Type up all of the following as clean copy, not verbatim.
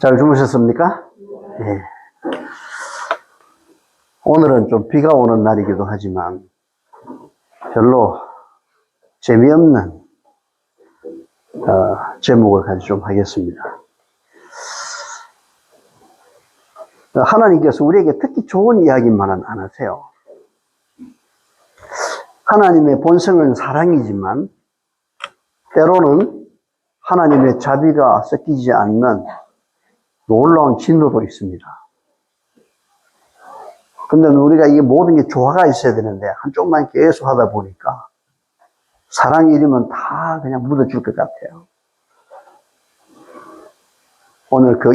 잘 주무셨습니까? 예. 오늘은 좀 비가 오는 날이기도 하지만 별로 재미없는 제목을 가지고 좀 하겠습니다. 하나님께서 우리에게 특히 좋은 이야기만은 안 하세요. 하나님의 본성은 사랑이지만 때로는 하나님의 자비가 섞이지 않는 놀라운 진노도 있습니다. 근데 우리가 이게 모든 게 조화가 있어야 되는데 한쪽만 계속 하다 보니까 사랑 이름은 다 그냥 묻어줄 것 같아요. 오늘 그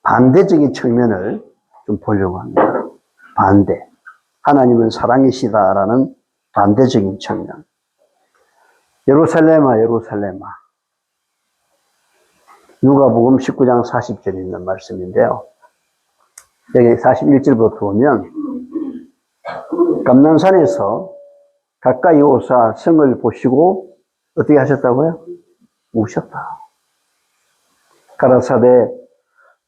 반대적인 측면을 좀 보려고 합니다. 반대. 하나님은 사랑이시다라는 반대적인 측면. 예루살렘아, 예루살렘아. 누가복음 19장 40절에 있는 말씀인데요. 여기 41절부터 보면 감난산에서 가까이 오사 성을 보시고 어떻게 하셨다고요? 우셨다. 가라사대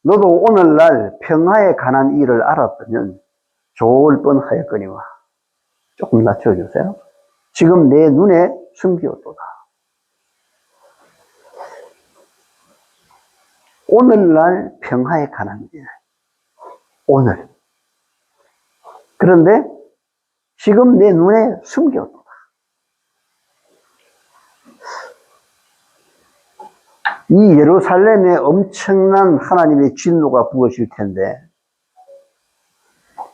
너도 오늘날 평화에 관한 일을 알았다면 좋을 뻔하였거니와. 조금 낮춰주세요. 지금 내 눈에 숨기었도다. 오늘날 평화에 관한 일. 오늘. 그런데 지금 내 눈에 숨겨도다. 이 예루살렘에 엄청난 하나님의 진노가 부어질 텐데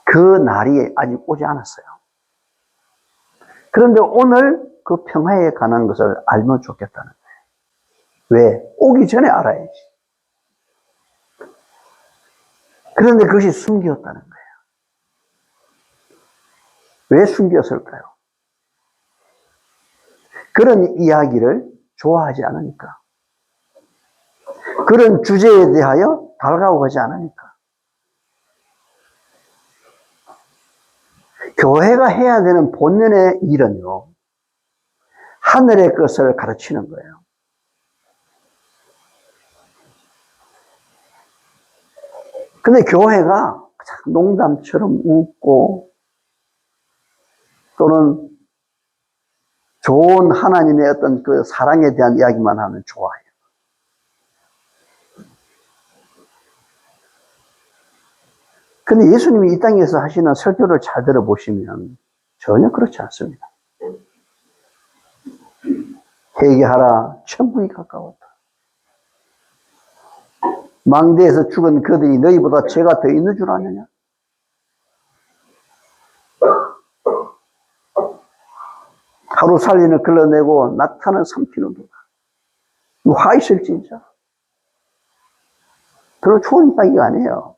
그 날이 아직 오지 않았어요. 그런데 오늘 그 평화에 관한 것을 알면 좋겠다는 거예요. 왜? 오기 전에 알아야지. 그런데 그것이 숨겼다는 거예요. 왜 숨겼을까요? 그런 이야기를 좋아하지 않으니까. 그런 주제에 대하여 달가워하지 않으니까. 교회가 해야 되는 본연의 일은요, 하늘의 것을 가르치는 거예요. 근데 교회가 농담처럼 웃고 또는 좋은 하나님의 어떤 그 사랑에 대한 이야기만 하면 좋아해요. 근데 예수님이 이 땅에서 하시는 설교를 잘 들어보시면 전혀 그렇지 않습니다. 회개하라, 천국이 가까웠다. 망대에서 죽은 그들이 너희보다 죄가 더 있는 줄 아느냐? 하루 살리는 걸러내고 낙타는 삼키는도다. 화 있을진짜. 별로 좋은 이야기가 아니에요.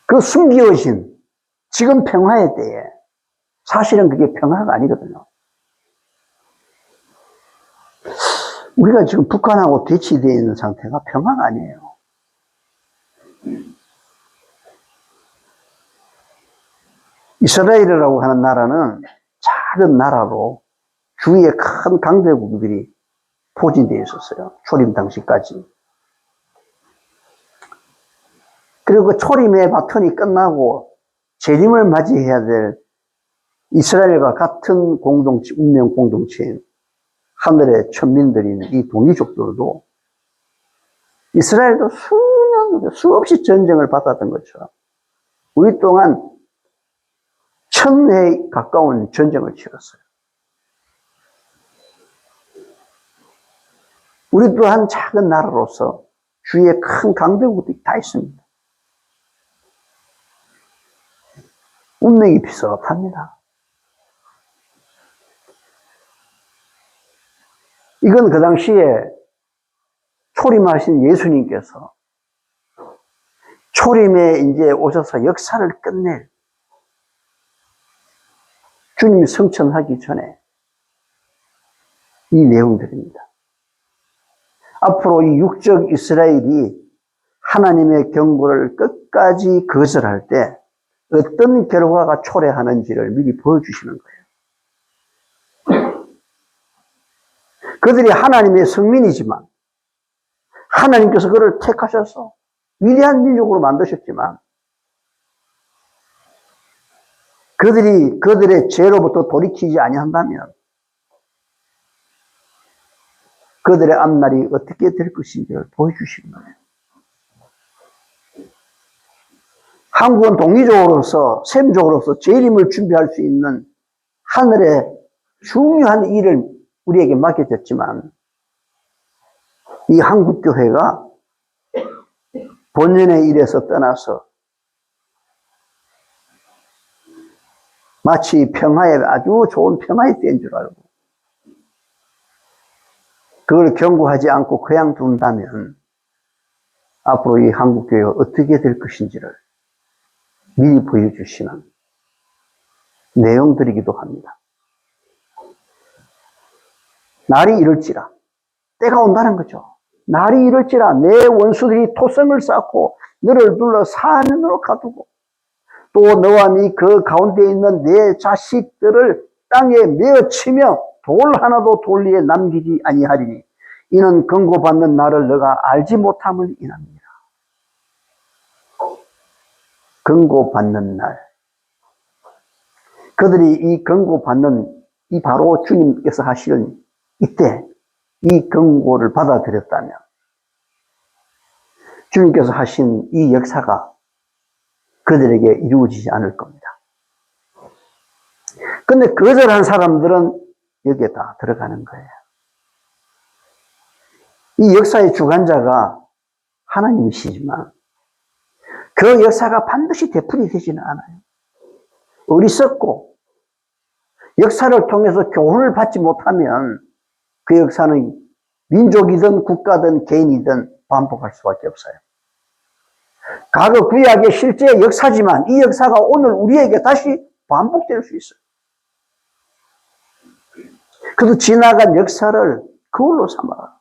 그 숨겨진 지금 평화의 때에 사실은 그게 평화가 아니거든요. 우리가 지금 북한하고 대치되어 있는 상태가 평화가 아니에요. 이스라엘이라고 하는 나라는 작은 나라로 주위에 큰 강대국들이 포진되어 있었어요. 초림 당시까지. 그리고 그 초림의 바톤이 끝나고 재림을 맞이해야 될 이스라엘과 같은 공동체, 운명 공동체인 하늘의 천민들인 이 동이족들도 이스라엘도 수없이 전쟁을 받았던 것처럼 우리 동안 1000회에 가까운 전쟁을 치렀어요. 우리 또한 작은 나라로서 주위에 큰 강대국들이 다 있습니다. 운명이 비슷합니다. 이건 그 당시에 초림하신 예수님께서 초림에 이제 오셔서 역사를 끝낼 주님이 성천하기 전에 이 내용들입니다. 앞으로 이 육적 이스라엘이 하나님의 경고를 끝까지 거절할 때 어떤 결과가 초래하는지를 미리 보여주시는 거예요. 그들이 하나님의 성민이지만 하나님께서 그를 택하셔서 위대한 민족으로 만드셨지만 그들이 그들의 죄로부터 돌이키지 아니한다면 그들의 앞날이 어떻게 될 것인지를 보여주시는 거예요. 한국은 독립적으로서 셈적으로서 재림을 준비할 수 있는 하늘의 중요한 일을 우리에게 맡겨졌지만 이 한국교회가 본연의 일에서 떠나서 마치 평화에 아주 좋은 평화의 때인 줄 알고 그걸 경고하지 않고 그냥 둔다면 앞으로 이 한국교회가 어떻게 될 것인지를 미리 보여주시는 내용들이기도 합니다. 날이 이럴지라 때가 온다는 거죠. 날이 이럴지라 내 원수들이 토성을 쌓고 너를 둘러 사면으로 가두고 또 너와 네 그 가운데 있는 내 자식들을 땅에 메어치며 돌 하나도 돌 위에 남기지 아니하리니 이는 경고받는 날을 너가 알지 못함을 인합니다. 경고받는 날. 그들이 이 경고받는 이 바로 주님께서 하시는 이때 이 경고를 받아들였다면 주님께서 하신 이 역사가 그들에게 이루어지지 않을 겁니다. 근데 거절한 사람들은 여기에 다 들어가는 거예요. 이 역사의 주관자가 하나님이시지만 그 역사가 반드시 되풀이되지는 않아요. 어리석고 역사를 통해서 교훈을 받지 못하면 그 역사는 민족이든 국가든 개인이든 반복할 수밖에 없어요. 과거 구약의 실제 역사지만 이 역사가 오늘 우리에게 다시 반복될 수 있어요. 그래서 지나간 역사를 그걸로 삼아라.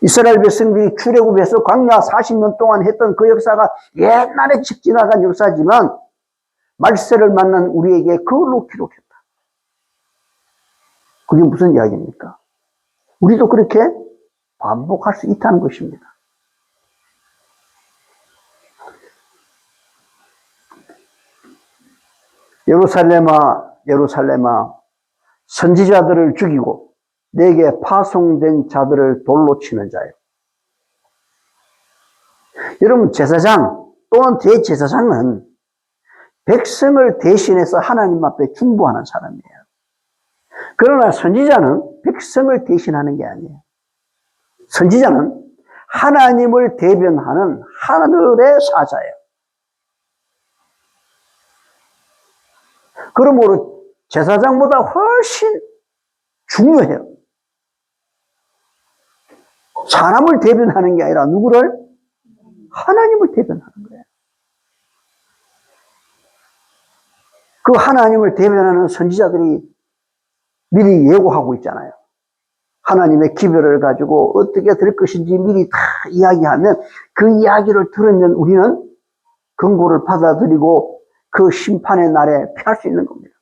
이스라엘 백성들이 출애굽해서 광야 40년 동안 했던 그 역사가 옛날에 지나간 역사지만 말세를 만난 우리에게 그걸로 기록했다. 그게 무슨 이야기입니까? 우리도 그렇게 반복할 수 있다는 것입니다. 예루살렘아, 예루살렘아, 선지자들을 죽이고 내게 파송된 자들을 돌로 치는 자요. 여러분, 제사장 또는 대제사장은 백성을 대신해서 하나님 앞에 중보하는 사람이에요. 그러나 선지자는 백성을 대신하는 게 아니에요. 선지자는 하나님을 대변하는 하늘의 사자예요. 그러므로 제사장보다 훨씬 중요해요. 사람을 대변하는 게 아니라 누구를? 하나님을 대변하는 거예요. 그 하나님을 대변하는 선지자들이 미리 예고하고 있잖아요. 하나님의 기별을 가지고 어떻게 될 것인지 미리 다 이야기하면 그 이야기를 들으면 우리는 경고를 받아들이고 그 심판의 날에 피할 수 있는 겁니다.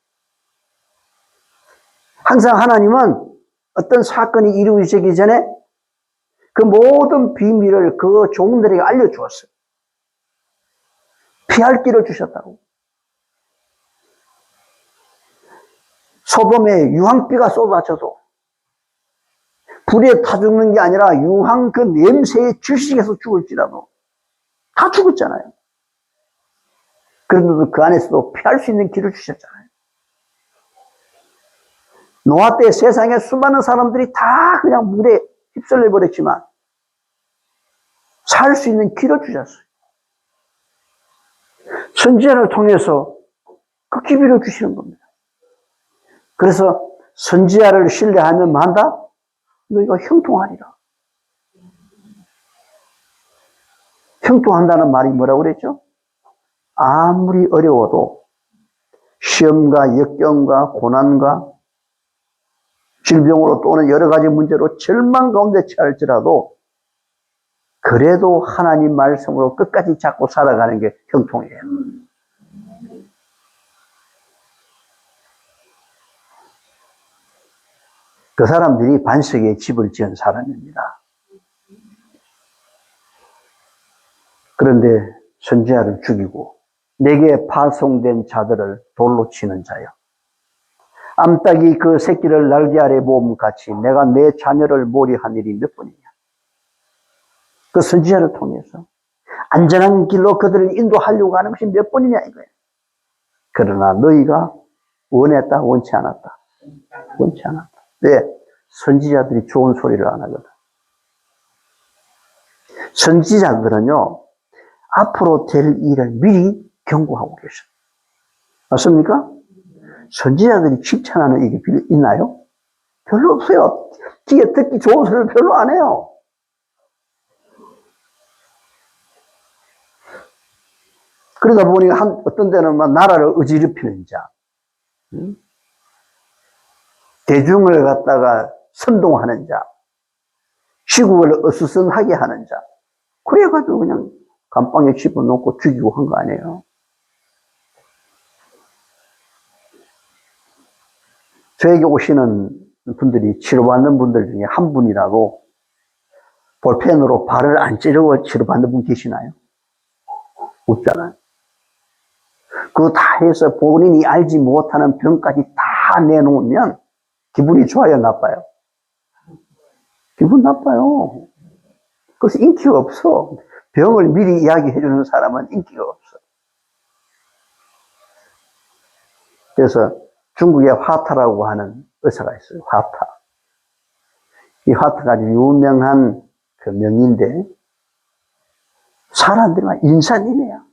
항상 하나님은 어떤 사건이 이루어지기 전에 그 모든 비밀을 그 종들에게 알려주었어요. 피할 길을 주셨다고. 소돔에 유황비가 쏟아져도 불에 타 죽는 게 아니라 유황 그 냄새에 질식해서 죽을지라도 다 죽었잖아요. 그런데도 그 안에서도 피할 수 있는 길을 주셨잖아요. 노아 때 세상에 수많은 사람들이 다 그냥 물에 휩쓸려 버렸지만 살 수 있는 길을 주셨어요. 선지자를 통해서 그 기회를 주시는 겁니다. 그래서 선지자를 신뢰하면 만다? 너희가 형통하리라. 형통한다는 말이 뭐라고 그랬죠? 아무리 어려워도 시험과 역경과 고난과 질병으로 또는 여러 가지 문제로 절망 가운데 처할지라도 그래도 하나님 말씀으로 끝까지 잡고 살아가는 게 형통이에요. 그 사람들이 반석에 집을 지은 사람입니다. 그런데 선지자를 죽이고 내게 파송된 자들을 돌로 치는 자여, 암탉이 그 새끼를 날개 아래 모음 같이 내가 내 자녀를 몰이한 일이 몇 번이냐. 그 선지자를 통해서 안전한 길로 그들을 인도하려고 하는 것이 몇 번이냐 이거예요. 그러나 너희가 원했다, 원치 않았다. 원치 않았다. 왜? 선지자들이 좋은 소리를 안 하거든. 선지자들은요, 앞으로 될 일을 미리 경고하고 계셔요. 맞습니까? 선지자들이 칭찬하는 일이 있나요? 별로 없어요. 귀에 듣기 좋은 소리를 별로 안 해요. 그러다 보니 어떤 데는 막 나라를 어지럽히는 자, 대중을 갖다가 선동하는 자, 시국을 어수선하게 하는 자, 그래가지고 그냥 감방에 집어넣고 죽이고 한 거 아니에요. 저에게 오시는 분들이 치료받는 분들 중에 한 분이라도 볼펜으로 발을 안 찌르고 치료받는 분 계시나요? 없잖아요. 그거 다 해서 본인이 알지 못하는 병까지 다 내놓으면 기분이 좋아요, 나빠요? 기분 나빠요. 그래서 인기가 없어. 병을 미리 이야기해주는 사람은 인기가 없어. 그래서 중국에 화타라고 하는 의사가 있어요. 화타. 이 화타가 아주 유명한 그 명의인데, 사람들이 인사님이야.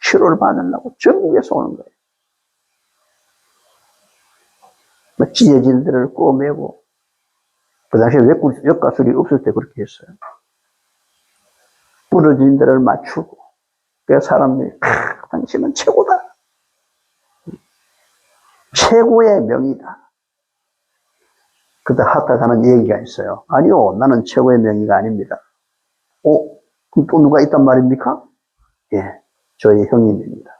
치료를 받으려고 전국에서 오는 거예요. 찢어진 데를 꼬매고, 그 당시에 역가술이 없을 때 그렇게 했어요. 부러진 데를 맞추고, 그래서 사람들이, 당신은 최고다. 최고의 명의다. 그때 하다가 하는 얘기가 있어요. 아니요, 나는 최고의 명의가 아닙니다. 그럼 또 누가 있단 말입니까? 예, 저희 형님입니다.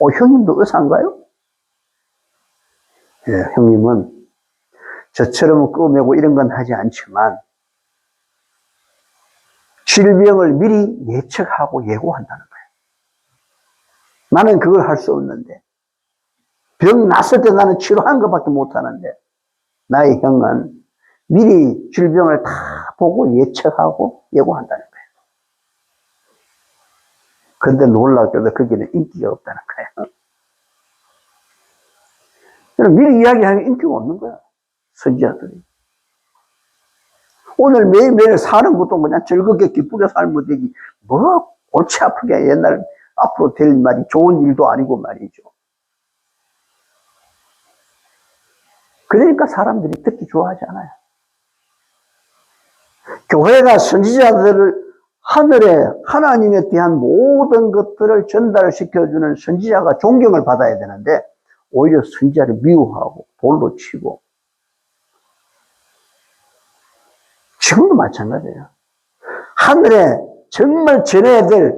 형님도 의사인가요? 예, 형님은 저처럼 끄매고 이런 건 하지 않지만 질병을 미리 예측하고 예고한다는 거예요. 나는 그걸 할 수 없는데, 병 났을 때 나는 치료한 것밖에 못하는데, 나의 형은 미리 질병을 다 보고 예측하고 예고한다는 거예요. 근데 놀랍게도 거기는 인기가 없다는 거예요. 미리 이야기하면 인기가 없는 거야, 선지자들이. 오늘 매일매일 사는 것도 그냥 즐겁게 기쁘게 살면 되지, 뭐 골치 아프게 옛날 앞으로 될 말이 좋은 일도 아니고 말이죠. 그러니까 사람들이 듣기 좋아하지 않아요. 교회가 선지자들을 하늘에 하나님에 대한 모든 것들을 전달시켜주는 선지자가 존경을 받아야 되는데, 오히려 선지자를 미워하고 돌로 치고, 지금도 마찬가지예요. 하늘에 정말 전해야 될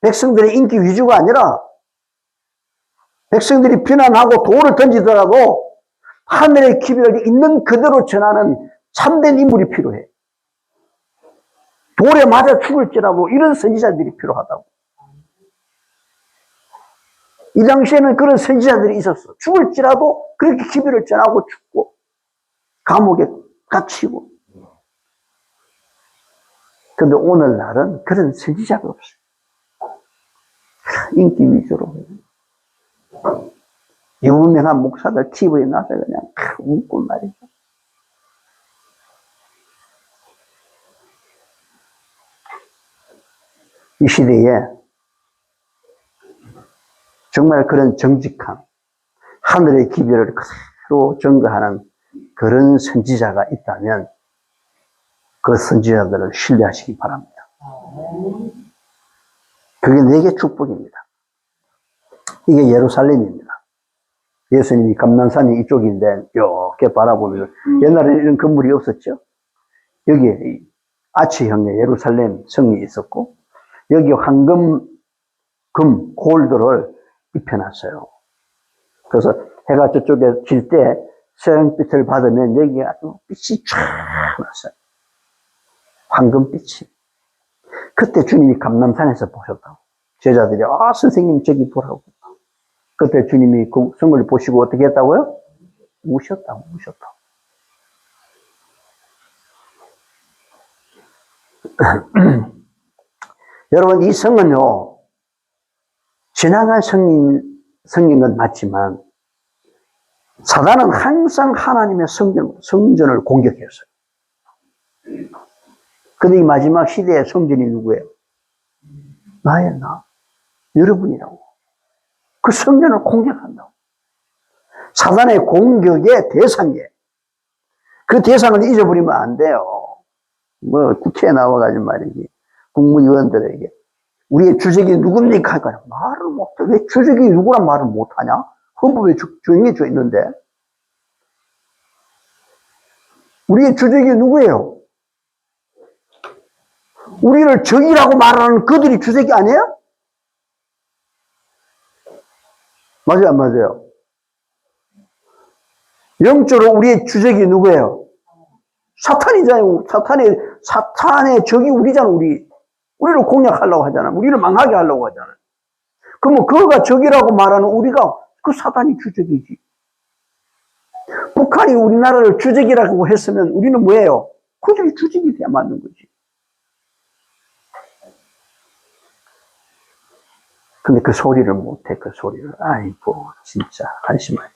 백성들의 인기 위주가 아니라, 백성들이 비난하고 돌을 던지더라도 하늘의 기별이 있는 그대로 전하는 참된 인물이 필요해. 돌에 맞아 죽을지라도 이런 선지자들이 필요하다고. 이 당시에는 그런 선지자들이 있었어. 죽을지라도 그렇게 기별을 전하고 죽고 감옥에 갇히고. 근데 오늘날은 그런 선지자가 없어요. 인기 위주로. 유명한 목사들 TV에 나서 그냥 웃고 말이죠. 이 시대에 정말 그런 정직함, 하늘의 기별을 그대로 증거하는 그런 선지자가 있다면 그 선지자들을 신뢰하시기 바랍니다. 그게 내게 축복입니다. 이게 예루살렘입니다. 예수님이 감난산이 이쪽인데 이렇게 바라보면, 옛날에는 이런 건물이 없었죠. 여기에 아치형의 예루살렘 성이 있었고, 여기 황금, 금, 골드를 입혀놨어요. 그래서 해가 저쪽에 질 때 서양빛을 받으면 여기가 아주 빛이 쫙 났어요. 황금빛이. 그때 주님이 감람산에서 보셨다고. 제자들이, 선생님 저기 보라고. 그때 주님이 그 성을 보시고 어떻게 했다고요? 우셨다고. 여러분, 이 성은요, 지나간 성인 건 맞지만, 사단은 항상 하나님의 성전을 공격했어요. 근데 이 마지막 시대의 성전이 누구예요? 나예요, 나. 여러분이라고. 그 성전을 공격한다고. 사단의 공격의 대상이에요. 그 대상을 잊어버리면 안 돼요. 국회에 나와가지고 말이지. 국무위원들에게. 우리의 주적이 누굽니까? 할까요? 말을 못해. 왜 주적이 누구란 말을 못하냐? 헌법에 정해져 있는데. 우리의 주적이 누구예요? 우리를 적이라고 말하는 그들이 주적이 아니에요? 맞아요, 안 맞아요? 영적으로 우리의 주적이 누구예요? 사탄이잖아요. 사탄의 적이 우리잖아, 우리를 공략하려고 하잖아. 우리를 망하게 하려고 하잖아. 그러면 그가 적이라고 말하는 우리가 그 사탄이 주적이지. 북한이 우리나라를 주적이라고 했으면 우리는 뭐예요? 그들이 주적이 돼야 맞는 거지. 근데 그 소리를 못해, 그 소리를. 아이고, 진짜, 한심하지.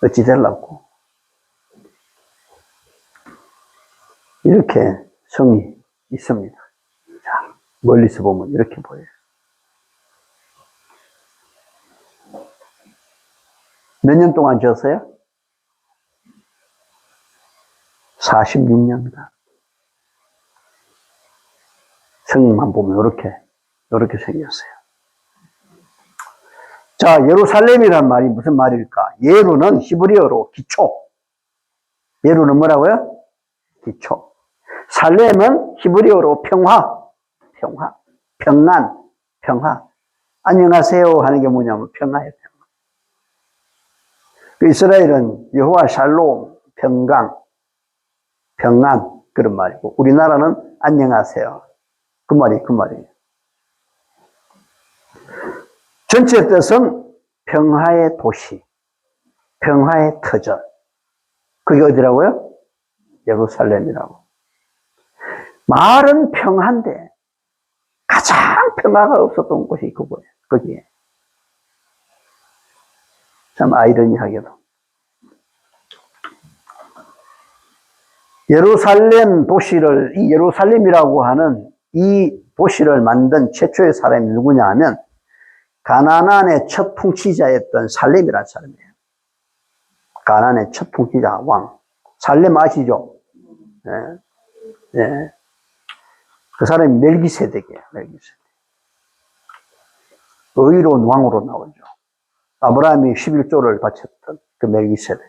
어찌 되려고. 이렇게 성이 있습니다. 자, 멀리서 보면 이렇게 보여요. 몇 년 동안 지었어요? 46년간. 성만 보면 이렇게 생겼어요. 자, 예루살렘이란 말이 무슨 말일까? 예루는 히브리어로 기초. 예루는 뭐라고요? 기초. 살렘은 히브리어로 평화. 평화. 안녕하세요 하는 게 뭐냐면 평화예요. 그 이스라엘은 여호와 샬롬, 평강, 평안 그런 말이고 우리나라는 안녕하세요. 그 말이에요. 전체 뜻은 평화의 도시, 평화의 터전. 그게 어디라고요? 예루살렘이라고. 말은 평화인데 가장 평화가 없었던 곳이 그거예요. 거기에. 참 아이러니하게도. 예루살렘 도시를, 이 예루살렘이라고 하는 이 도시를 만든 최초의 사람이 누구냐 하면 가나안의 첫 통치자였던 살렘이라는 사람이에요. 가나안의 첫 통치자 왕. 살렘 아시죠? 네. 그 사람이 멜기세덱이에요. 의로운 왕으로 나오죠. 아브라함이 11조를 바쳤던 그 멜기세덱.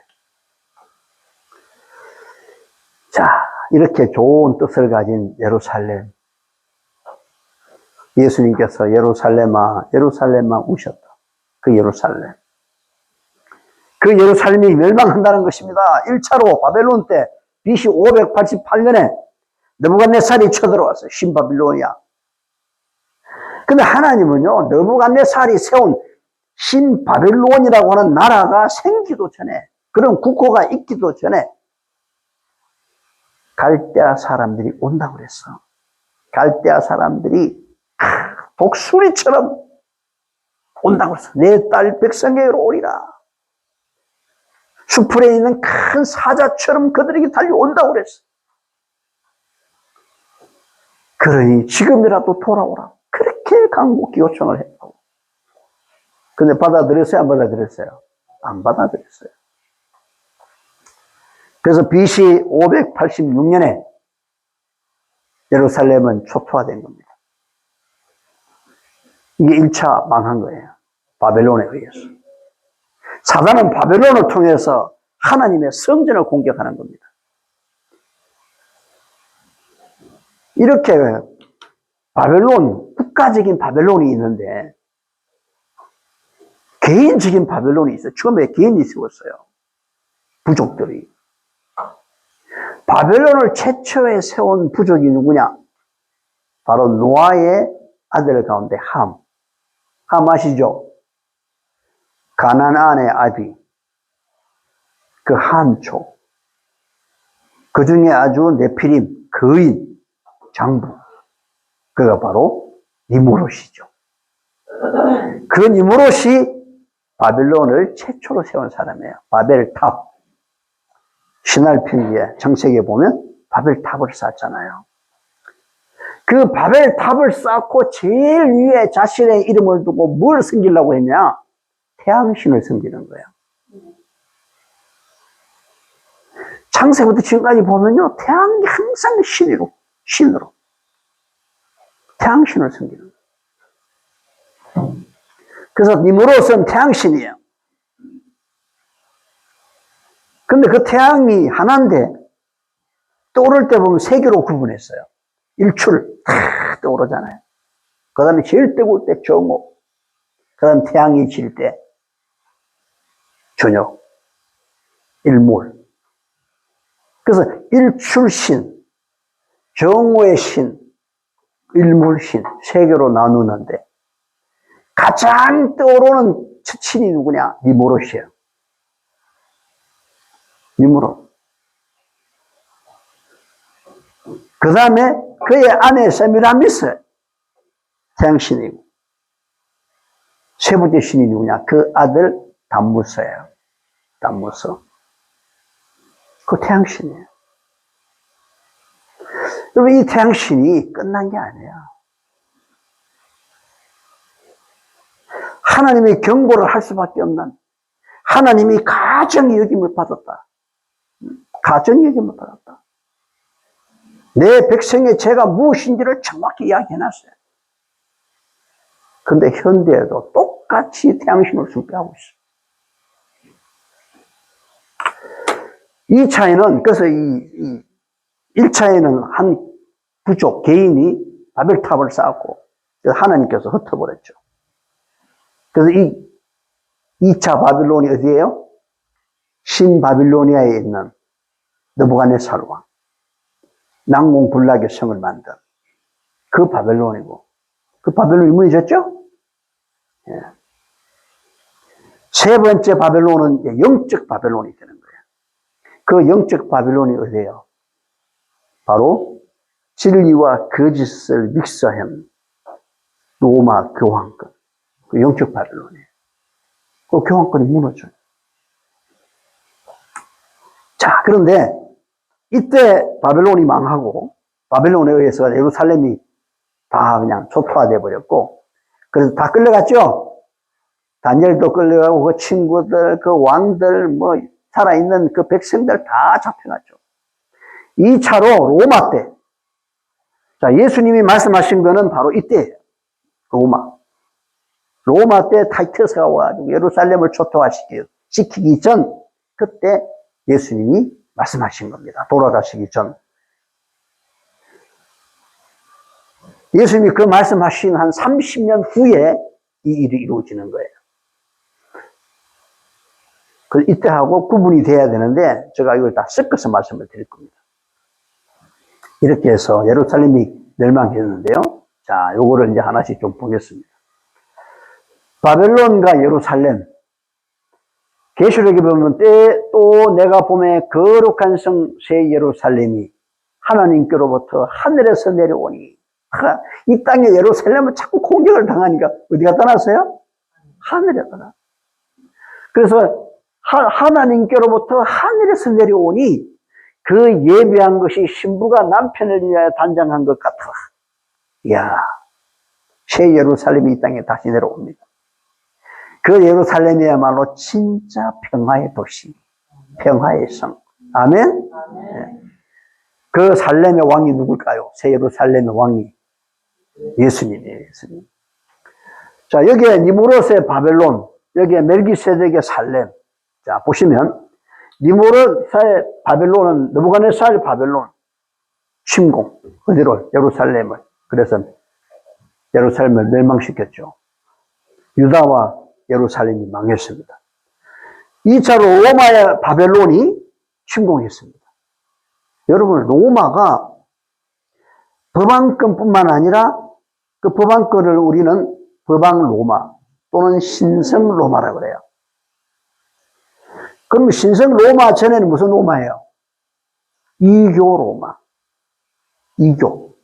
자, 이렇게 좋은 뜻을 가진 예루살렘. 예수님께서 예루살렘아 우셨다. 그 예루살렘. 그 예루살렘이 멸망한다는 것입니다. 1차로 바벨론 때 BC 588년에 느부갓네살이 쳐들어왔어요. 신바빌로니아. 근데 하나님은요, 느부갓네살이 세운 신바벨론이라고 하는 나라가 생기도 전에, 그런 국호가 있기도 전에 갈대아 사람들이 온다고 그랬어. 갈대아 사람들이 독수리처럼 온다고 그랬어. 내 딸 백성에게로 오리라. 수풀에 있는 큰 사자처럼 그들에게 달려온다고 그랬어. 그러니 지금이라도 돌아오라. 그렇게 간곡히 요청을 했다고. 근데 받아들였어요? 안 받아들였어요? 안 받아들였어요. 그래서 BC 586년에 예루살렘은 초토화된 겁니다. 이게 1차 망한 거예요. 바벨론에 의해서. 사단은 바벨론을 통해서 하나님의 성전을 공격하는 겁니다. 이렇게 바벨론, 국가적인 바벨론이 있는데 개인적인 바벨론이 있어요. 처음에 개인이 세웠어요. 부족들이. 바벨론을 최초에 세운 부족이 누구냐? 바로 노아의 아들 가운데 함. 함 아시죠? 가나안의 아비. 그 함초. 그 중에 아주 네피림, 거인, 장부. 그가 바로 니무롯이죠. 그 니무롯이 바벨론을 최초로 세운 사람이에요. 바벨탑. 신할편지에 창세기에 보면 바벨탑을 쌓았잖아요. 그 바벨탑을 쌓고 제일 위에 자신의 이름을 두고 뭘 섬기려고 했냐? 태양신을 섬기는 거예요. 창세부터 지금까지 보면요, 태양이 항상 신으로. 태양신을 섬기는 거예요. 그래서 니무롯은 태양신이에요. 근데 그 태양이 하나인데, 떠오를 때 보면 세 개로 구분했어요. 일출, 탁 떠오르잖아요. 그 다음에 제일 뜨거울 때 정오. 그 다음에 태양이 질 때 저녁, 일몰. 그래서 일출신, 정오의 신, 일몰신 세 개로 나누는데 가장 떠오르는 신이 누구냐? 니무롯이에요. 니무롯. 그 다음에 그의 아내 세미라미스 태양신이고 세 번째 신이 누구냐? 그 아들 담무서예요. 담무서. 그 태양신이에요. 여러분, 이 태양신이 끝난 게 아니에요. 하나님의 경고를 할 수밖에 없는, 하나님이 가정의 여김을 받았다. 가정의 여김을 받았다. 내 백성의 죄가 무엇인지를 정확히 이야기해놨어요. 근데 현대에도 똑같이 태양신을 숭배하고 있어요. 이 차이는, 그래서 이 1차에는 한 부족, 개인이 바벨탑을 쌓았고, 하나님께서 흩어버렸죠. 그래서 이 2차 바빌론이 어디예요? 신바빌로니아에 있는 느부갓네살 왕. 난공불락의 성을 만든 그 바벨론이고, 그 바벨론이 무너졌죠? 예. 세 번째 바벨론은 영적 바벨론이 되는 거예요. 그 영적 바벨론이 어디예요? 바로 진리와 거짓을 믹서한 로마 교황권. 그 영적 바벨론이에요. 그 교황권이 무너져요. 자, 그런데 이때 바벨론이 망하고 바벨론에 의해서 예루살렘이 다 그냥 초토화돼 버렸고, 그래서 다 끌려갔죠? 다니엘도 끌려가고 그 친구들, 그 왕들, 뭐 살아있는 그 백성들 다 잡혀갔죠. 2차로 로마 때. 자, 예수님이 말씀하신 거는 바로 이때예요. 로마 때 타이터스가 와가지고 예루살렘을 초토화시키기 전, 그때 예수님이 말씀하신 겁니다. 돌아가시기 전. 예수님이 그 말씀하신 한 30년 후에 이 일이 이루어지는 거예요. 그 이때하고 구분이 돼야 되는데 제가 이걸 다 섞어서 말씀을 드릴 겁니다. 이렇게 해서 예루살렘이 멸망했는데요. 자, 요거를 이제 하나씩 좀 보겠습니다. 바벨론과 예루살렘. 계시록에 보면 또 내가 봄에 거룩한 성 새 예루살렘이 하나님께로부터 하늘에서 내려오니. 이 땅에 예루살렘은 자꾸 공격을 당하니까 어디 갖다 놨어요? 하늘에 갖다. 그래서 하나님께로부터 하늘에서 내려오니 그 예비한 것이 신부가 남편을 위하여 단장한 것 같아. 이야, 새 예루살렘이 이 땅에 다시 내려옵니다. 그 예루살렘이야말로 진짜 평화의 도시, 평화의 성. 아멘? 네. 그 살렘의 왕이 누굴까요? 새 예루살렘의 왕이 예수님이에요. 예수님. 자, 여기에 니무롯의 바벨론, 여기에 멜기세덱의 살렘. 자, 보시면 니무롯의 바벨론은 느부갓네살 바벨론 침공, 어디로? 예루살렘을. 그래서 예루살렘을 멸망시켰죠. 유다와 예루살렘이 망했습니다. 2차로 로마의 바벨론이 침공했습니다. 여러분, 로마가 법왕권뿐만 아니라 그 법왕권을 우리는 법왕 로마 또는 신성 로마라고 그래요. 그럼 신성 로마 전에는 무슨 로마예요? 이교 로마. 이교.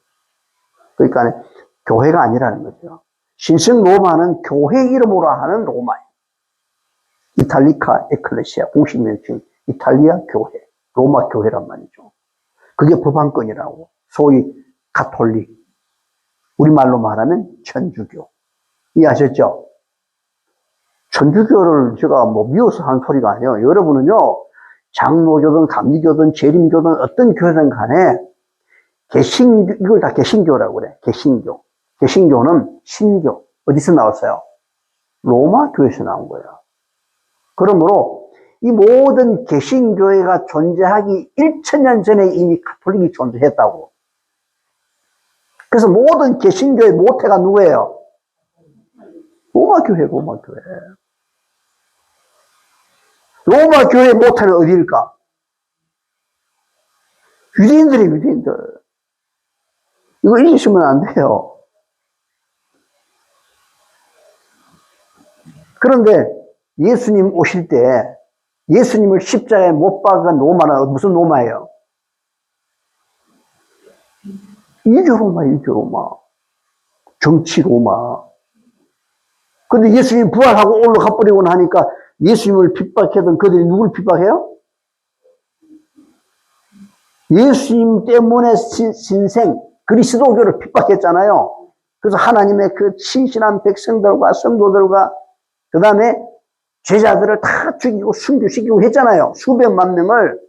그러니까 교회가 아니라는 거죠. 신성 로마는 교회 이름으로 하는 로마예요. 이탈리카 에클레시아, 공식 명칭 이탈리아 교회, 로마 교회란 말이죠. 그게 법왕권이라고. 소위 가톨릭, 우리말로 말하면 천주교. 이해하셨죠? 천주교를 제가 뭐 미워서 한 소리가 아니에요. 여러분은요, 장로교든 감리교든 재림교든 어떤 교회든 간에 개신교, 이걸 다 개신교라고 그래. 개신교. 개신교는 신교. 어디서 나왔어요? 로마 교회에서 나온 거예요. 그러므로 이 모든 개신교회가 존재하기 1000년 전에 이미 가톨릭이 존재했다고. 그래서 모든 개신교의 모태가 누구예요? 로마 교회, 로마 교회. 로마 교회의 모태는 어디일까? 유대인들이 유대인들. 이거 잊으시면 안 돼요. 그런데 예수님 오실 때 예수님을 십자가에 못 박은 로마는 무슨 로마예요? 이교 로마, 이교 로마. 정치 로마. 근데 예수님 부활하고 올라가 버리고 나니까 예수님을 핍박했던 그들이 누굴 핍박해요? 예수님 때문에 신생 그리스도교를 핍박했잖아요. 그래서 하나님의 그 신실한 백성들과 성도들과 그 다음에 제자들을 다 죽이고 순교시키고 했잖아요. 수백만 명을.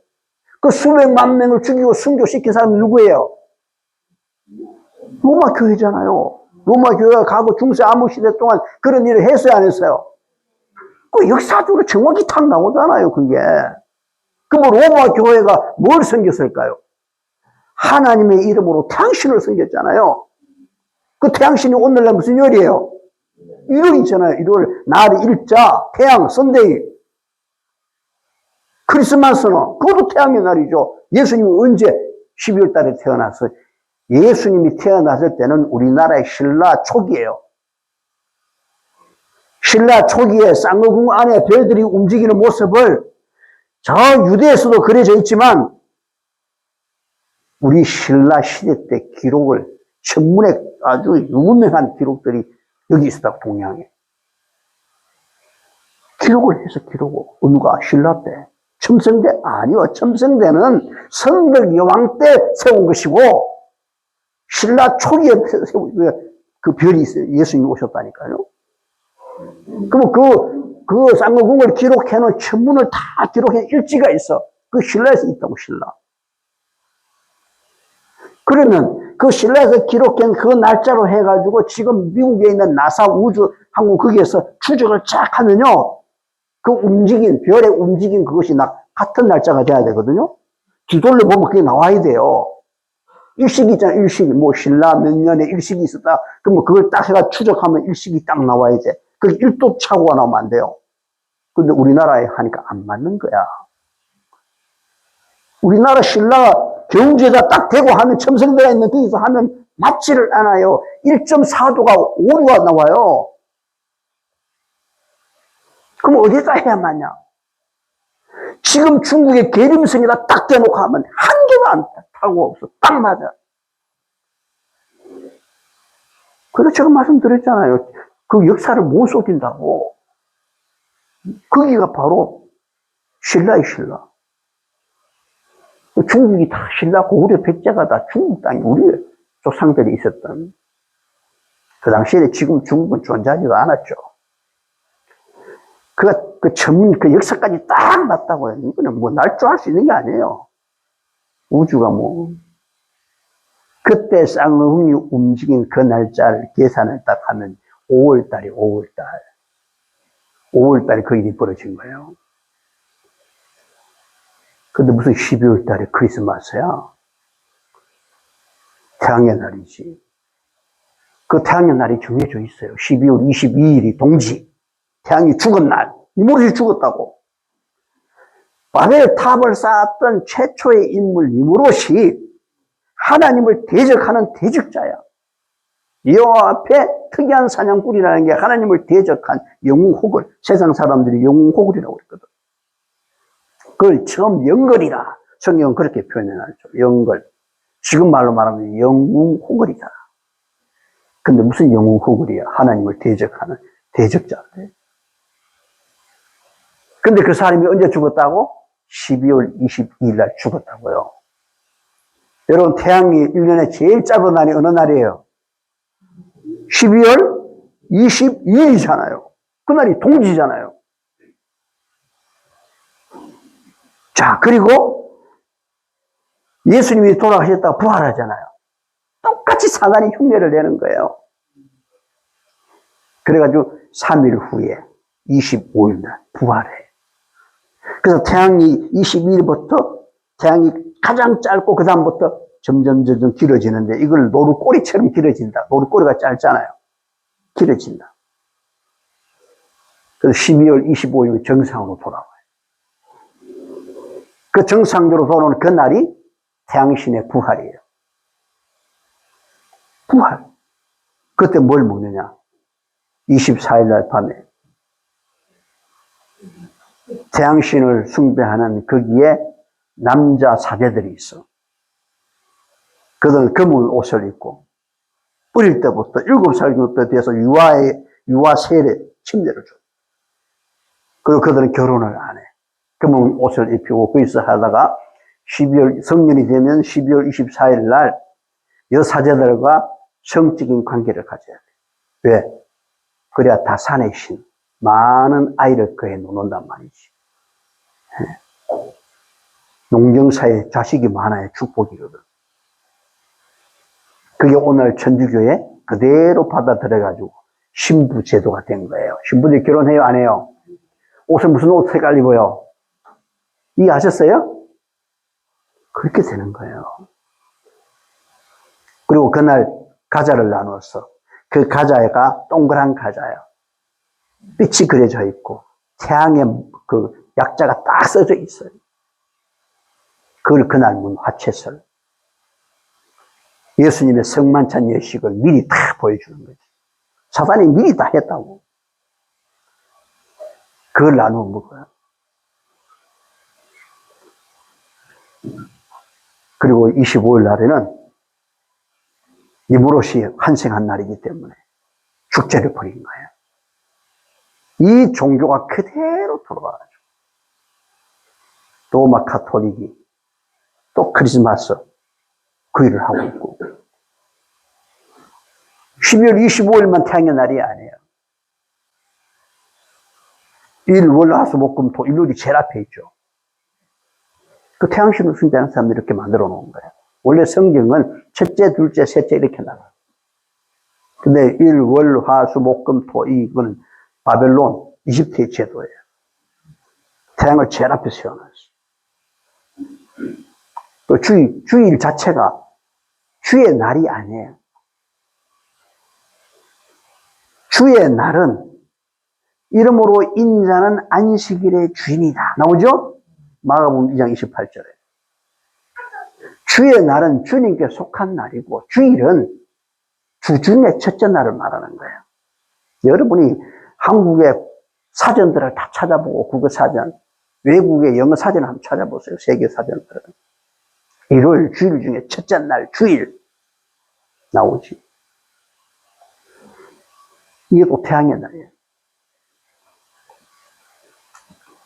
그 수백만 명을 죽이고 순교시킨 사람이 누구예요? 로마 교회잖아요. 로마 교회가 가고 중세 암흑 시대 동안 그런 일을 했어요, 안 했어요? 그 역사적으로 정확히 탁 나오잖아요, 그게. 그럼 로마 교회가 뭘 섬겼을까요? 하나님의 이름으로 태양신을 섬겼잖아요. 그 태양신이 오늘날 무슨 요일이에요? 1월 있잖아요. 1월. 날이 일자, 태양, 선데이. 크리스마스는 그것도 태양의 날이죠. 예수님이 언제 12월 달에 태어났어요? 예수님이 태어났을 때는 우리나라의 신라 초기예요. 신라 초기에 쌍거궁 안에 별들이 움직이는 모습을 저 유대에서도 그려져 있지만 우리 신라 시대 때 기록을 천문에 아주 유명한 기록들이 여기 있었다고 동양에. 기록을 해서 기록을. 누가? 신라 때. 첨성대? 아니요. 첨성대는 성덕 여왕 때 세운 것이고 신라 초기에 그 별이 있어요. 예수님이 오셨다니까요. 그럼 그 쌍거궁을 기록해놓은 천문을 다 기록해 일지가 있어. 그 신라에서 있다고, 신라. 그러면 그 신라에서 기록한 그 날짜로 해가지고 지금 미국에 있는 나사 우주항공 거기에서 추적을 쫙 하면요. 그 움직인, 별의 움직임 그것이 같은 날짜가 돼야 되거든요. 뒤돌려 보면 그게 나와야 돼요. 일식이 있잖아, 일식이. 뭐 신라 몇 년에 일식이 있었다. 그러면 그걸 딱 해가 추적하면 일식이 딱 나와야 돼. 그게 1도 차고가 나오면 안 돼요. 근데 우리나라에 하니까 안 맞는 거야. 우리나라 신라가 경주에다 딱 대고 하면 첨성대가 있는 거기서 하면 맞지를 않아요. 1.4도가 오류가 나와요. 그럼 어디다 해야 맞냐? 지금 중국의 계림성에다 딱 대놓고 하면 한 개도 안 타고 없어. 딱 맞아. 그래서 제가 말씀드렸잖아요. 그 역사를 못 속인다고. 거기가 바로 신라의 신라. 중국이 다 신라 고구려 백제가 다 중국 땅이 우리 조상들이 있었던. 그 당시에 지금 중국은 존재하지도 않았죠. 그 전문, 그 역사까지 딱 맞다고 해요. 이거는 뭐 날 줄 알 수 있는 게 아니에요. 우주가 뭐. 그때 쌍거궁이 움직인 그 날짜를 계산을 딱 하면 5월달이 5월달. 5월달에 그 일이 벌어진 거예요. 근데 무슨 12월달에 크리스마스야? 태양의 날이지. 그 태양의 날이 정해져 있어요. 12월 22일이 동지. 태양이 죽은 날. 이 모르지 죽었다고. 바벨 탑을 쌓았던 최초의 인물 니무롯이 하나님을 대적하는 대적자야. 여호와 앞에 특이한 사냥꾼이라는 게 하나님을 대적한 영웅호글, 세상 사람들이 영웅호글이라고 그랬거든. 그걸 처음 영걸이라 성경은 그렇게 표현해놨죠. 영걸. 지금 말로 말하면 영웅호글이다. 근데 무슨 영웅호글이야? 하나님을 대적하는 대적자인데. 근데 그 사람이 언제 죽었다고? 12월 22일 날 죽었다고요. 여러분, 태양이 1년에 제일 짧은 날이 어느 날이에요? 12월 22일이잖아요. 그날이 동지잖아요. 자, 그리고 예수님이 돌아가셨다가 부활하잖아요. 똑같이 사단이 흉내를 내는 거예요. 그래가지고 3일 후에 25일 날 부활해. 그래서 태양이 22일부터 태양이 가장 짧고 그 다음부터 점점 길어지는데 이걸 노루꼬리처럼 길어진다. 노루꼬리가 짧잖아요. 길어진다. 그래서 12월 25일 정상으로 돌아와요. 그 정상적으로 돌아오는 그 날이 태양신의 부활이에요. 부활. 그때 뭘 먹느냐? 24일 날 밤에 태양신을 숭배하는 거기에 남자 사제들이 있어. 그들은 검은 옷을 입고 어릴 때부터 7살 정도 돼서 유아 세례 침례를 줘. 그리고 그들은 결혼을 안 해. 검은 옷을 입히고 거기서 하다가 성년이 되면 12월 24일 날 여사제들과 성적인 관계를 가져야 돼. 왜? 그래야 다산의 신, 많은 아이를 그에 놓는단 말이지. 농경사에 자식이 많아야 축복이거든. 그게 오늘 천주교에 그대로 받아들여가지고 신부 제도가 된 거예요. 신부들이 결혼해요, 안 해요? 옷을 무슨 옷 색깔 입어요? 이해하셨어요? 그렇게 되는 거예요. 그리고 그날 가자를 나누어서 그 가자가 동그란 가자예요. 빛이 그려져 있고 태양의 그 약자가 딱 써져 있어요. 그걸 그날 문 화채설. 예수님의 성만찬 예식을 미리 다 보여주는 거지. 사단이 미리 다 했다고. 그걸 나누어 먹어요. 그리고 25일 날에는 니무롯이 환생한 날이기 때문에 축제를 벌인 거예요. 이 종교가 그대로 돌아가죠. 로마 카톨릭이 또 크리스마스 그 일을 하고 있고 12월 25일만 태양의 날이 아니에요. 일, 월, 화, 수, 목, 금, 토, 일요일이 제일 앞에 있죠. 그 태양신을 숭배하는 사람들이 이렇게 만들어 놓은 거예요. 원래 성경은 첫째, 둘째, 셋째 이렇게 나가요. 근데 일, 월, 화, 수, 목, 금, 토 이거는 바벨론, 이집트의 제도예요. 태양을 제일 앞에 세워놨어요. 또 주일 자체가 주의 날이 아니에요. 주의 날은 이름으로 인자는 안식일의 주인이다. 나오죠? 마가복음 2장 28절에. 주의 날은 주님께 속한 날이고 주일은 주 중에 첫째 날을 말하는 거예요. 여러분이 한국의 사전들을 다 찾아보고 국어 사전, 외국의 영어 사전을 한번 찾아보세요. 세계 사전들은. 일요일, 주일 중에 첫째 날, 주일 나오지. 이게 또 태양의 날이에요.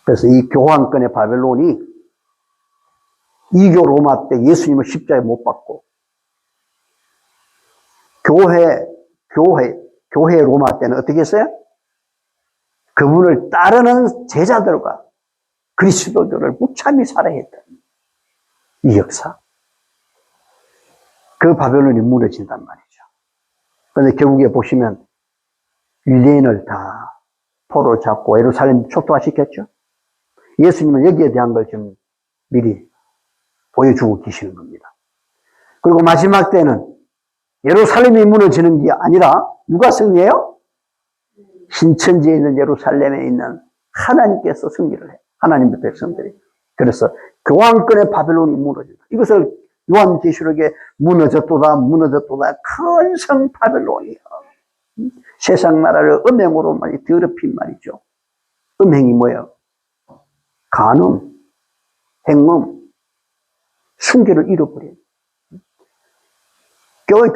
그래서 이 교황권의 바벨론이 이교 로마 때 예수님을 십자가에 못 박고 교회 로마 때는 어떻게 했어요? 그분을 따르는 제자들과 그리스도들을 무참히 살해했던 이 역사. 그 바벨론이 무너진단 말이죠. 그런데 결국에 보시면 유대인을 다 포로 잡고 예루살렘 초토화시켰죠. 예수님은 여기에 대한 걸 좀 미리 보여주고 계시는 겁니다. 그리고 마지막 때는 예루살렘이 무너지는 게 아니라 누가 승리해요? 신천지에 있는 예루살렘에 있는 하나님께서 승리를 해요. 하나님의 백성들이. 그래서 교황권의 바벨론이 무너진다. 이것을 요한계시록에 무너졌도다 무너졌도다 큰 성 바벨론이요. 세상 나라를 음행으로 많이 더럽힌 말이죠. 음행이 뭐예요? 간음, 행음, 순결을 잃어버린.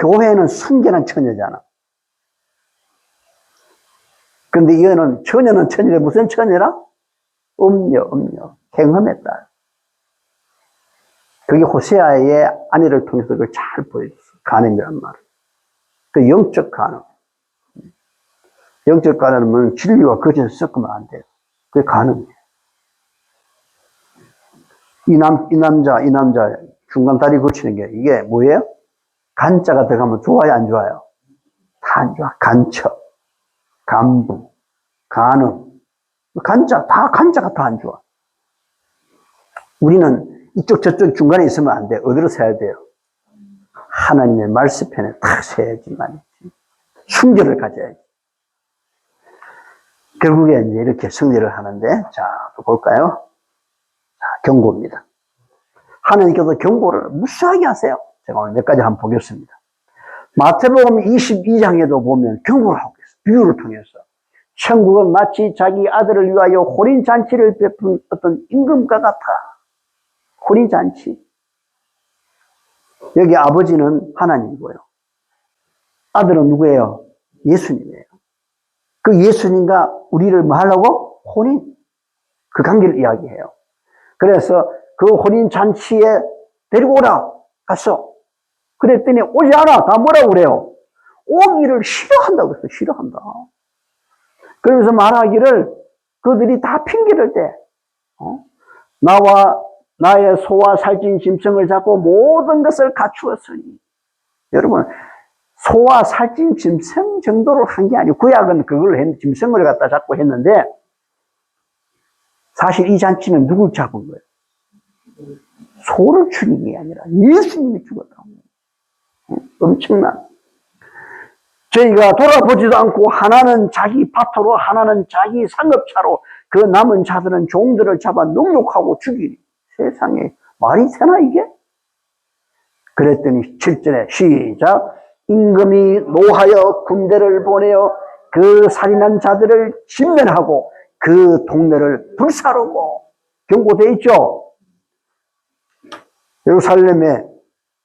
교회는 순결한 처녀잖아. 근데 얘는 처녀는 처녀라. 무슨 처녀라? 음녀. 행음했다. 그게 호세아의 아내를 통해서 그걸 잘 보여줬어. 간음이란 말을. 그 영적 간음. 영적 간음은 진리와 거짓을 섞으면 안 돼요. 그게 간음이에요. 이 남자 중간 다리 거치는 게 이게 뭐예요? 간자가 들어가면 좋아요, 안 좋아요? 다 안 좋아. 간첩, 간부, 간음, 간자가 다 안 좋아. 우리는 이쪽 저쪽 중간에 있으면 안 돼. 어디로 서야 돼요? 하나님의 말씀편에 딱 서야지만 순결을 가져야지. 결국에 이제 이렇게 승리를 하는데, 자, 또 볼까요? 자, 경고입니다. 하나님께서 경고를 무수하게 하세요. 제가 오늘 몇 가지 한번 보겠습니다. 마태복음 22장에도 보면 경고를 하고 있어요. 비유를 통해서. 천국은 마치 자기 아들을 위하여 혼인잔치를 베푼 어떤 임금과 같아. 혼인잔치. 여기 아버지는 하나님이고요. 아들은 누구예요? 예수님이에요. 그 예수님과 우리를 뭐 하려고? 혼인. 그 관계를 이야기해요. 그래서 그 혼인잔치에 데리고 오라. 갔어. 그랬더니 오지 않아. 다 뭐라고 그래요? 오기를 싫어한다고 그랬어. 싫어한다. 그러면서 말하기를 그들이 다 핑계를 대. 나와 나의 소와 살찐 짐승을 잡고 모든 것을 갖추었으니. 여러분, 소와 살찐 짐승 정도로 한 게 아니고 구약은 그걸 짐승을 갖다 잡고 했는데 사실 이 잔치는 누굴 잡은 거예요? 소를 죽인 게 아니라 예수님이 죽었다고. 엄청난. 저희가 돌아보지도 않고 하나는 자기 밭으로 하나는 자기 상급차로 그 남은 자들은 종들을 잡아 능욕하고 죽이니. 세상에 말이 되나 이게? 그랬더니 7절에 시작. 임금이 노하여 군대를 보내어 그 살인한 자들을 진멸하고 그 동네를 불사르고. 경고되어 있죠? 예루살렘에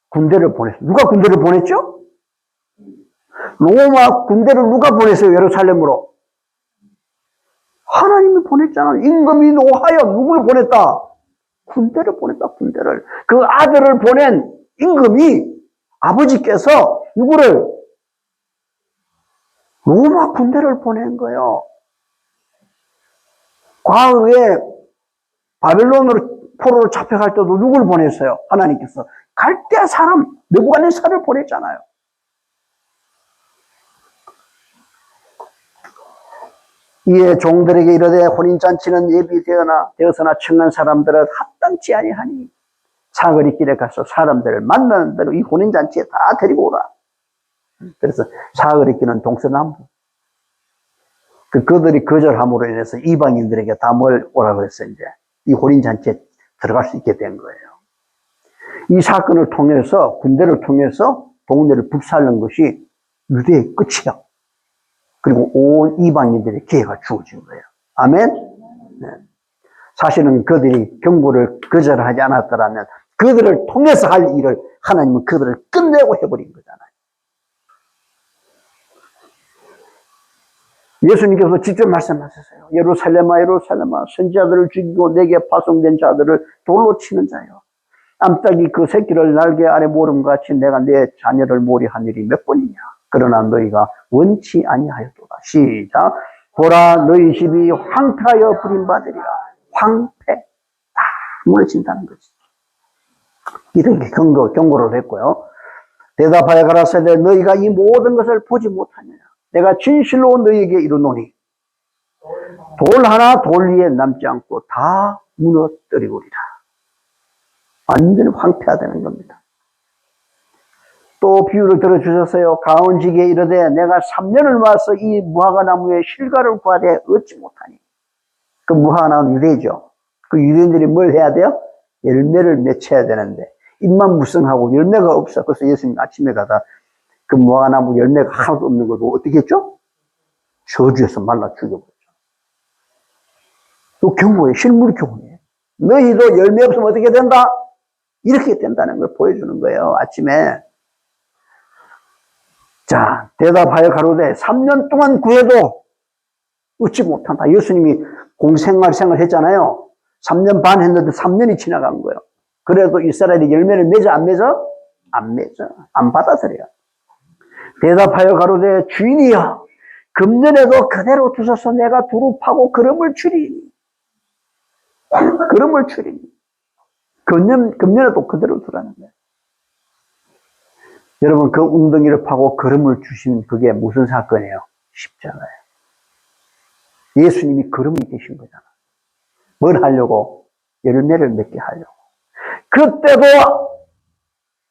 군대를 보냈어요. 누가 군대를 보냈죠? 로마 군대를 누가 보냈어요? 예루살렘으로. 하나님이 보냈잖아요. 임금이 노하여 누굴 보냈다? 군대를 보냈다. 군대를. 그 아들을 보낸 임금이 아버지께서 누구를? 로마 군대를 보낸 거예요. 과거에 바벨론으로 포로로 잡혀갈 때도 누굴 보냈어요? 하나님께서. 갈대 사람 느부갓네살을 보냈잖아요. 이에 종들에게 이르되 혼인잔치는 예비되었으나 청한 사람들은 합당치 아니하니 사거리 길에 가서 사람들을 만나는 대로 이 혼인잔치에 다 데리고 오라. 그래서 사거리 길은 동서남북. 그들이 거절함으로 인해서 이방인들에게 다 뭘 오라 그랬어요. 이제 이 혼인잔치에 들어갈 수 있게 된 거예요. 이 사건을 통해서 군대를 통해서 동네를 북살른 것이 유대의 끝이야. 그리고 온 이방인들의 기회가 주어진 거예요. 아멘? 네. 사실은 그들이 경고를 거절하지 않았더라면 그들을 통해서 할 일을 하나님은 그들을 끝내고 해버린 거잖아요. 예수님께서 직접 말씀하셨어요. 예루살렘아 예루살렘아 선지자들을 죽이고 내게 파송된 자들을 돌로 치는 자요. 암탉이 그 새끼를 날개 아래 모름같이 내가 내 자녀를 모리한 일이 몇 번이냐. 그러나 너희가 원치 아니하였도다. 시작. 보라 너희 집이 황폐하여 버림받으리라. 황폐. 다 무너진다는 거지. 이렇게 경고를 했고요. 대답하여 가라사대 너희가 이 모든 것을 보지 못하느냐. 내가 진실로 너희에게 이르노니 돌 하나 돌 위에 남지 않고 다 무너뜨리우리라. 완전히 황폐하다는 겁니다. 또 비유를 들어주셨어요. 가온지기에 이르되 내가 3년을 모아서 이 무화과 나무에 실과를 구하되 얻지 못하니. 그 무화과 나무는 유대죠. 그 유대인들이 뭘 해야 돼요? 열매를 맺혀야 되는데 입만 무성하고 열매가 없어. 그래서 예수님 아침에 가다 그 무화과나무 열매가 하나도 없는 걸 보고 어떻게 했죠? 저주해서 말라 죽여버렸죠. 또 경고에 실물 교훈이에요. 너희도 열매 없으면 어떻게 된다? 이렇게 된다는 걸 보여주는 거예요. 아침에. 자, 대답하여 가로되 3년 동안 구해도 얻지 못한다. 예수님이 공생활 생활했잖아요. 3년 반 했는데 3년이 지나간 거예요. 그래도 이스라엘이 열매를 맺어 안 맺어? 안 맺어. 안 받아들여요. 대답하여 가로되 주인이여 금년에도 그대로 두셔서 내가 두루 파고 그름을 추리니. 그름을 추리니. 금년에도 그대로 두라는 거예요. 여러분, 그 웅덩이를 파고 그름을 주신 그게 무슨 사건이에요? 십자가예요. 예수님이 그름이 되신 거잖아. 뭘 하려고? 열매를 맺게 하려고. 그때도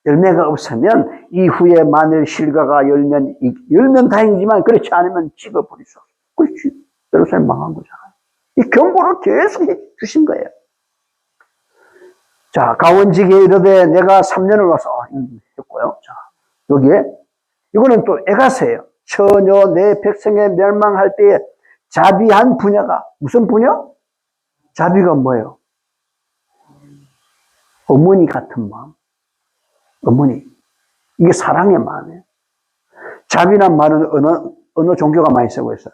열매가 없으면 이후에 만일 실과가 열면 다행이지만 그렇지 않으면 찍어버리소. 그렇지. 예루살렘 망한 거잖아요. 이 경고를 계속 해 주신 거예요. 자, 가원지기에 이르되 내가 3년을 와서 했고요. 자, 여기에 이거는 또 에가서예요. 처녀 내 백성에 멸망할 때에 자비한 부녀가 무슨 부녀? 자비가 뭐예요? 어머니 같은 마음. 어머니. 이게 사랑의 마음이에요. 자비란 말은 어느 종교가 많이 쓰고 있어요?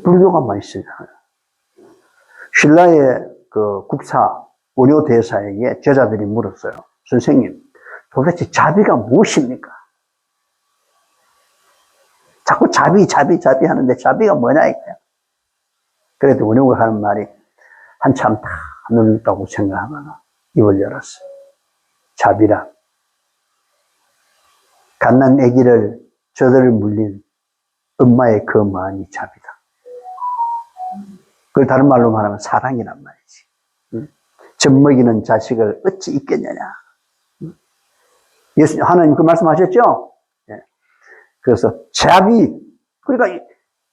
불교가 많이 쓰잖아요. 신라의 그 국사 원효 대사에게 제자들이 물었어요. 선생님, 도대체 자비가 무엇입니까? 자꾸 자비 하는데 자비가 뭐냐 이거야. 그래도 원효가 하는 말이 한참 다 늙었다고 생각하거나 입을 열었어요. 자비라. 갓난 아기를 저들을 물린 엄마의 그 마음이 자비다. 그걸 다른 말로 말하면 사랑이란 말이지. 젖먹이는 자식을 어찌 있겠느냐. 예수님, 하나님 그 말씀하셨죠? 예. 그래서 자비, 그러니까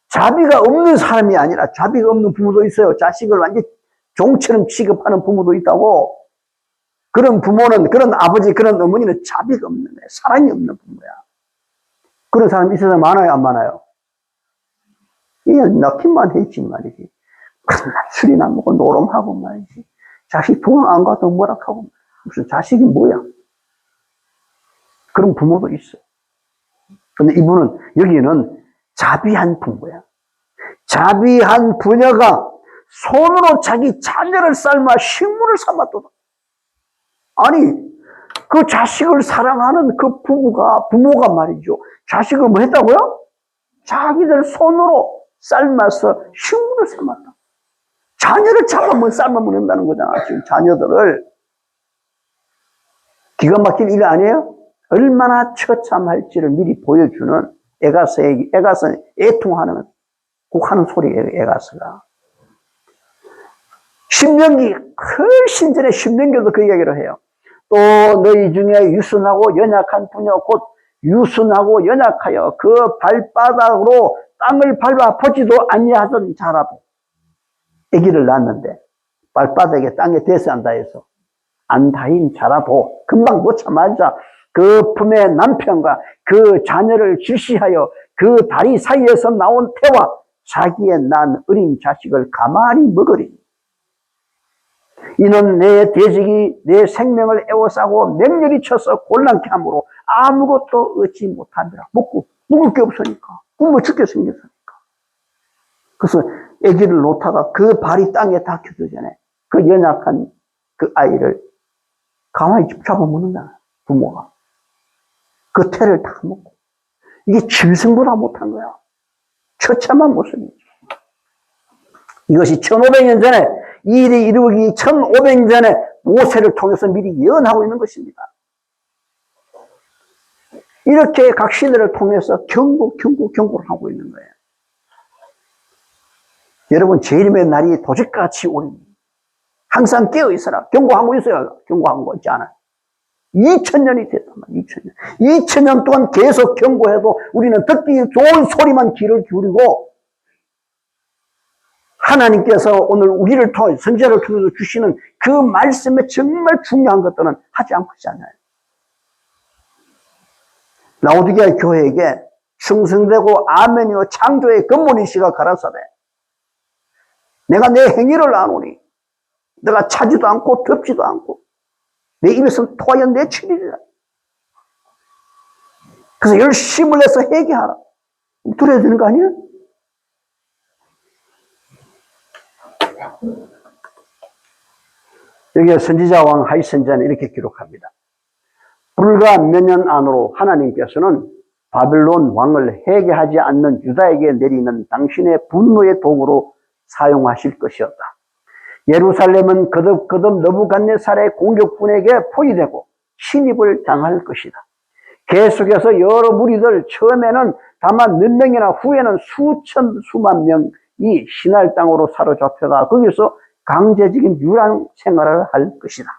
자비가 없는 사람이 아니라 자비가 없는 부모도 있어요. 자식을 완전 종처럼 취급하는 부모도 있다고. 그런 부모는, 그런 아버지, 그런 어머니는 자비가 없는 거예요. 사랑이 없는 부모야. 그런 사람 이 세상에 많아요, 안 많아요? 그냥 낳기만 했지 말이지. 술이나 먹고 노름하고 말이지. 자식 돈 안 가도 뭐락하고 무슨 자식이 뭐야? 그런 부모도 있어. 근데 이분은 여기는 자비한 부모야. 자비한 부녀가 손으로 자기 자녀를 삶아 식물을 삼았도다. 아니, 그 자식을 사랑하는 그 부모가 말이죠. 자식을 뭐 했다고요? 자기들 손으로 삶아서 식물을 삼았다. 자녀를 잡아면 삶아 먹는다는 거잖아. 지금 자녀들을. 기가 막힐 일 아니에요? 얼마나 처참할지를 미리 보여주는 에가서의 애통하는, 곡하는 소리예요, 에가서가. 신명기, 훨씬 전에 신명기도 그 이야기를 해요. 또 너희 중에 유순하고 연약한 부녀 곧 유순하고 연약하여 그 발바닥으로 땅을 밟아 보지도 아니하던 자라도 아기를 낳았는데 발바닥에 땅에 대서 안다 해서 안 닿인 자라도 금방 놓자마자 그 품의 남편과 그 자녀를 질시하여 그 다리 사이에서 나온 태와 자기의 난 어린 자식을 가만히 먹으리니 이는 내 대적이 내 생명을 애워싸고 맹렬히 쳐서 곤란케 하므로 아무것도 얻지 못하니라. 먹을 게 없으니까. 굶어 죽게 생겼으니까. 그래서 아기를 놓다가 그 발이 땅에 닿기도 전에 그 연약한 그 아이를 가만히 잡아 먹는다. 부모가. 그 태를 다 먹고. 이게 짐승보다 못한 거야. 처참한 모습이죠. 이것이 1500년 전에 이 일이 이루어지기 1500년 전에 모세를 통해서 미리 예언하고 있는 것입니다. 이렇게 각 시대를 통해서 경고를 하고 있는 거예요. 여러분, 재림의 날이 도적같이 오니 항상 깨어 있어라. 경고하고 있어요. 경고한 거 있지 않아요. 2000년이 됐단 말이에요. 2000년. 2000년 동안 계속 경고해도 우리는 듣기 좋은 소리만 귀를 기울이고 하나님께서 오늘 우리를 통해 선지자를 통해서 주시는 그 말씀에 정말 중요한 것들은 하지 않고 있잖아요. 라오디게아 교회에게 충성되고 아멘이요 창조의 근본이시가 가라사대 내가 내 행위를 아노니 내가 차지도 않고 덮지도 않고 내 입에서 토하여 내치리라. 그래서 열심을 내서 회개하라. 들어야 되는 거 아니에요? 여기에 선지자 왕 하이선지자는 이렇게 기록합니다. 불과 몇 년 안으로 하나님께서는 바벨론 왕을 회개하지 않는 유다에게 내리는 당신의 분노의 도구로 사용하실 것이었다. 예루살렘은 거듭 느부갓네살의 공격군에게 포위되고 침입을 당할 것이다. 계속해서 여러 무리들 처음에는 다만 몇 명이나 후에는 수만 명이 신할 땅으로 사로잡혀가 거기서 강제적인 유랑 생활을 할 것이다.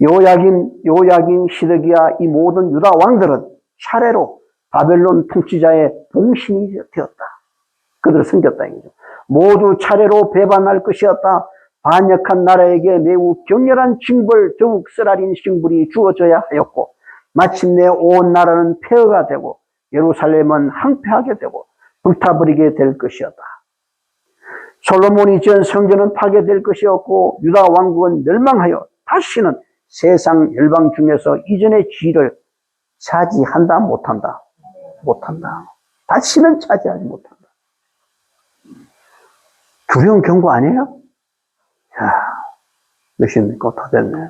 요야긴, 시드기야 이 모든 유다 왕들은 차례로 바벨론 통치자의 봉신이 되었다. 그들을 섬겼다. 모두 차례로 배반할 것이었다. 반역한 나라에게 매우 격렬한 징벌, 더욱 쓰라린 징벌이 주어져야 하였고 마침내 온 나라는 폐허가 되고 예루살렘은 황폐하게 되고 불타버리게 될 것이었다. 솔로몬이 지은 성전은 파괴될 것이었고 유다 왕국은 멸망하여 다시는 세상 열방 중에서 이전의 지위를 차지한다 못한다. 다시는 차지하지 못한다. 두려운 경고 아니에요? 몇십니까? 다 됐네.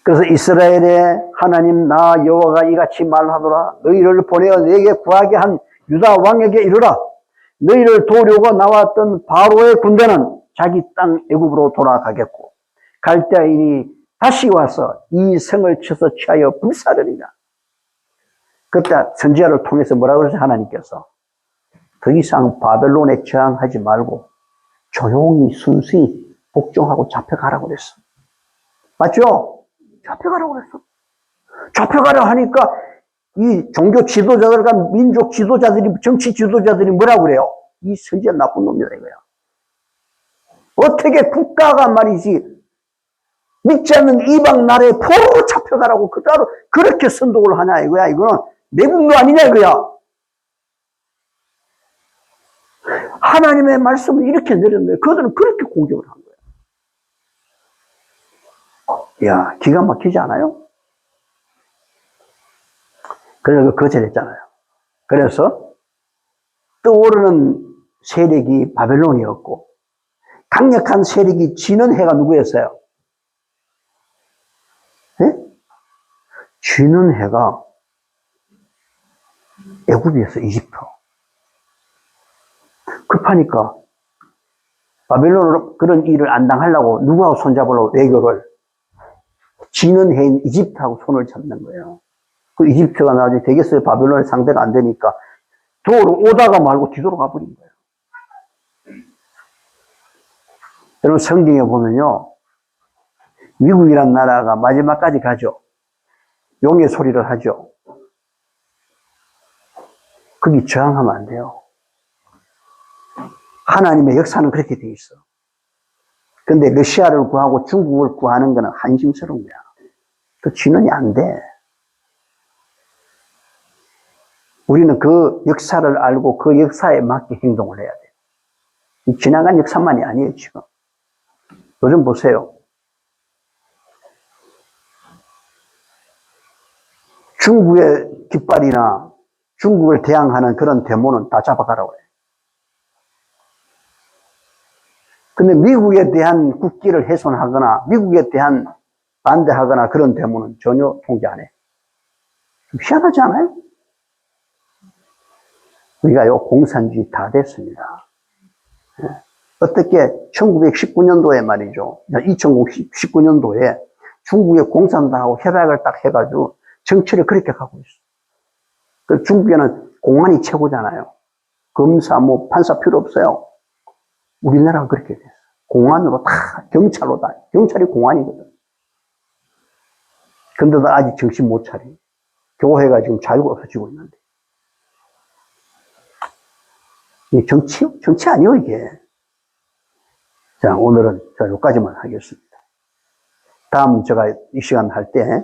그래서 이스라엘의 하나님 나 여호와가 이같이 말하노라. 너희를 보내어 내게 구하게 한 유다 왕에게 이르라. 너희를 도우려고 나왔던 바로의 군대는 자기 땅 애굽으로 돌아가겠고 갈대아인이 다시 와서 이 성을 쳐서 취하여 불사르리라. 그때 선지자를 통해서 뭐라고 그러세요? 하나님께서 더 이상 바벨론에 저항하지 말고 조용히 순수히 복종하고 잡혀가라고 그랬어. 맞죠? 잡혀가라고 그랬어. 잡혀가라 하니까 이 종교 지도자들과 민족 지도자들이, 정치 지도자들이 뭐라고 그래요? 이 선지자 나쁜 놈이다 이거야. 어떻게 국가가 말이지 믿지 않는 이방 나라에 포로 잡혀가라고 그따로 그렇게 선동을 하냐 이거야. 이거는 내국노 아니냐 이거야. 하나님의 말씀을 이렇게 내렸는데 그들은 그렇게 공격을 한 거예요. 이야, 기가 막히지 않아요? 그래서 거절했잖아요. 그래서 떠오르는 세력이 바벨론이었고 강력한 세력이 지는 해가 누구였어요? 네? 지는 해가 애굽이었어요. 이집트. 급하니까 바벨론으로 그런 일을 안 당하려고 누구하고 손잡으려고 외교를 지는 해인 이집트하고 손을 잡는 거예요. 그 이집트가 나중에 되겠어요. 바벨론의 상대가 안 되니까 도로 오다가 말고 뒤돌아 가버린 거예요. 여러분 성경에 보면요. 미국이란 나라가 마지막까지 가죠. 용의 소리를 하죠. 거기 저항하면 안 돼요. 하나님의 역사는 그렇게 돼 있어. 근데 러시아를 구하고 중국을 구하는 거는 한심스러운 거야. 그 진원이 안 돼. 우리는 그 역사를 알고 그 역사에 맞게 행동을 해야 돼. 지나간 역사만이 아니에요, 지금. 요즘 보세요. 중국의 깃발이나 중국을 대항하는 그런 데모는 다 잡아가라고 해요. 근데 미국에 대한 국기를 훼손하거나 미국에 대한 반대하거나 그런 데모는 전혀 통제 안 해. 좀 희한하지 않아요? 우리가요, 공산주의 다 됐습니다. 어떻게 1919년도에 말이죠. 2019년도에 중국의 공산당하고 협약을 딱 해가지고 정치를 그렇게 가고 있어. 그 중국에는 공안이 최고잖아요. 검사, 판사 필요 없어요. 우리나라가 그렇게 됐어. 공안으로 다, 경찰로 다. 경찰이 공안이거든. 근데도 아직 정신 못 차려. 교회가 지금 자유가 없어지고 있는데. 이게 정치 아니요, 이게. 자, 오늘은 자, 여기까지만 하겠습니다. 다음 제가 이 시간 할 때,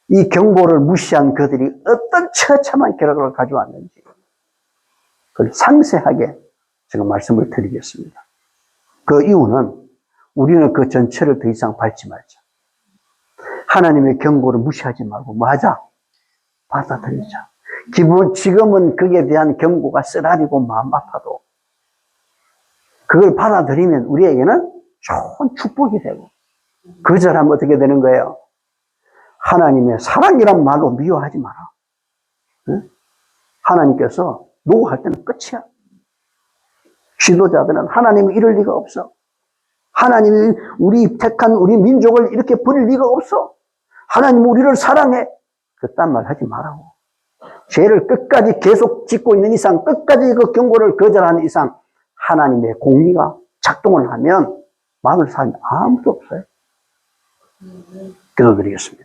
이 경고를 무시한 그들이 어떤 처참한 결과를 가져왔는지, 그걸 상세하게 제가 말씀을 드리겠습니다. 그 이유는 우리는 그 전체를 더 이상 밟지 말자. 하나님의 경고를 무시하지 말고 뭐 하자? 받아들이자. 지금은 그에 대한 경고가 쓰라리고 마음 아파도 그걸 받아들이면 우리에게는 좋은 축복이 되고, 거절하면 어떻게 되는 거예요? 하나님의 사랑이란 말로 미워하지 마라. 응? 하나님께서 노할 때는 끝이야. 지도자들은 하나님이 이럴 리가 없어. 하나님이 우리 택한 우리 민족을 이렇게 버릴 리가 없어. 하나님은 우리를 사랑해. 그딴 말 하지 말라고. 죄를 끝까지 계속 짓고 있는 이상, 끝까지 그 경고를 거절하는 이상, 하나님의 공의가 작동을 하면 막을 사람이 아무도 없어요. 기도드리겠습니다.